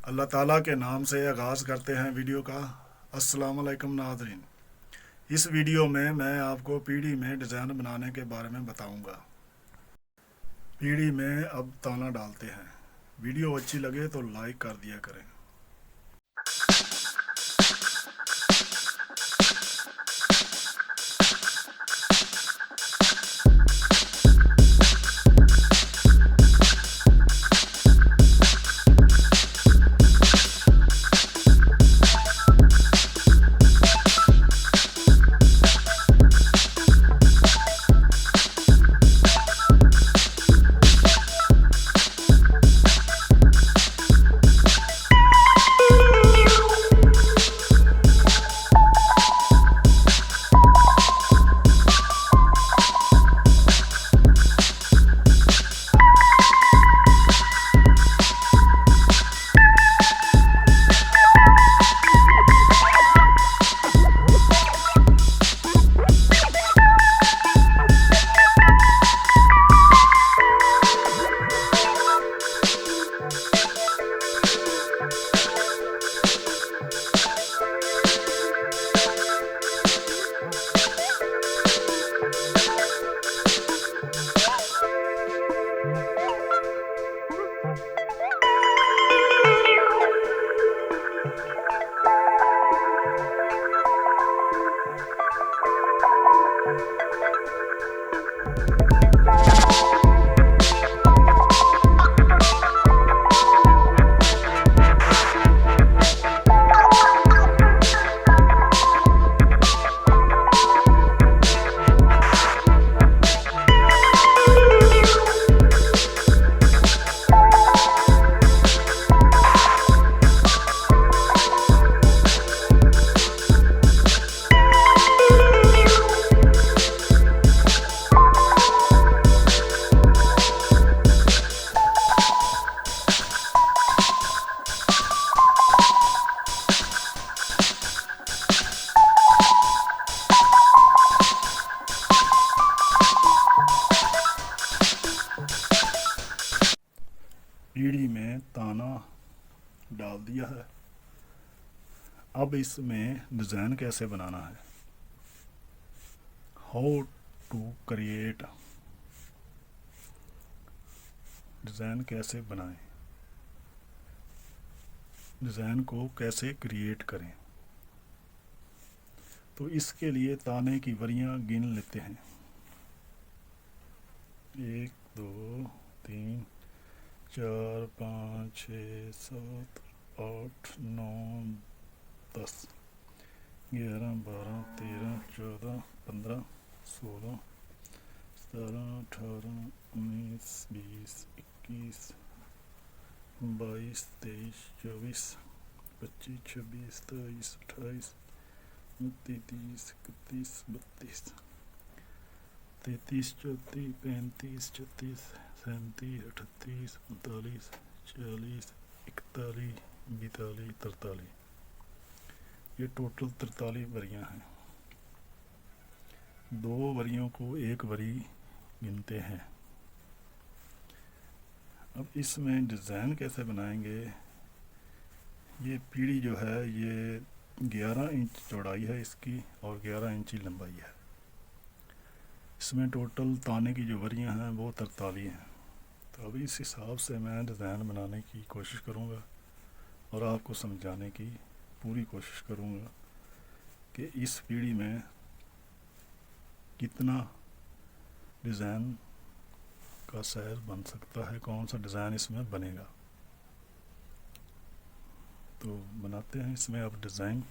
अल्लाह ताला के नाम से आगाज़ करते हैं वीडियो का। अस्सलाम वालेकुम नाज़रीन। इस वीडियो में मैं आपको पीढ़ी में डिज़ाइन बनाने के बारे में बताऊंगा। पीढ़ी में अब ताना डालते हैं। वीडियो अच्छी लगे तो लाइक कर दिया करें। पीढ़ी में ताना डाल दिया है। अब इसमें डिज़ाइन कैसे बनाना है। हाउ टू क्रिएट, डिज़ाइन कैसे बनाएं, डिज़ाइन को कैसे क्रिएट करें। तो इसके लिए ताने की वरियां गिन लेते हैं। 1 2 3 4 5 6 7 8 9 10 11 12 13 14 15 16 17 18 19 20 21 22 23 24 25 26 27 28 29 30 31 32 33 35 36 37 38 39 40 41 42 43। ये टोटल 43 वरियां हैं। 2 वरियों को एक वरी गिनते हैं। अब इसमें डिज़ाइन कैसे बनाएंगे। ये पीढ़ी जो है ये 11 इंच चौड़ाई है इसकी और 11 इंच की लंबाई है। इसमें टोटल ताने की जो वरियां हैं वो 43 हैं। तो अभी इस हिसाब से मैं डिज़ाइन बनाने की कोशिश करूँगा और आपको समझाने की पूरी कोशिश करूँगा कि इस पीढ़ी में कितना डिज़ाइन का साइज बन सकता है, कौन सा डिज़ाइन इसमें बनेगा। तो बनाते हैं इसमें अब डिज़ाइन।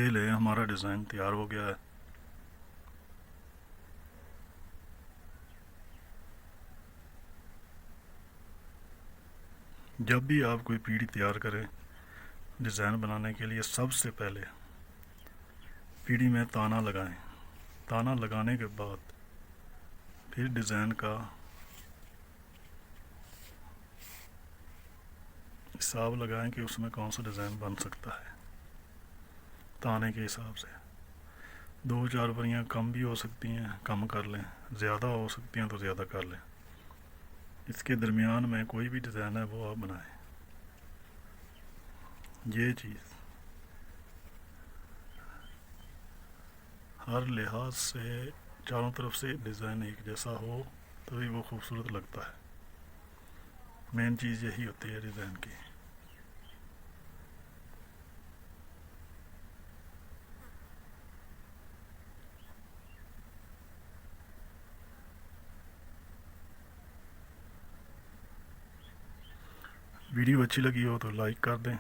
ये ले, हमारा डिज़ाइन तैयार हो गया है। जब भी आप कोई पीढ़ी तैयार करें डिज़ाइन बनाने के लिए, सबसे पहले पीढ़ी में ताना लगाएं। ताना लगाने के बाद फिर डिज़ाइन का हिसाब लगाएं कि उसमें कौन सा डिज़ाइन बन सकता है। ताने के हिसाब से 2-4 परियां कम भी हो सकती हैं, कम कर लें, ज़्यादा हो सकती हैं तो ज़्यादा कर लें। इसके दरमियान में कोई भी डिज़ाइन है वो आप बनाएं। ये चीज़ हर लिहाज से चारों तरफ से डिज़ाइन एक जैसा हो तभी वो खूबसूरत लगता है। मेन चीज़ यही होती है डिज़ाइन की। वीडियो अच्छी लगी हो तो लाइक कर दें।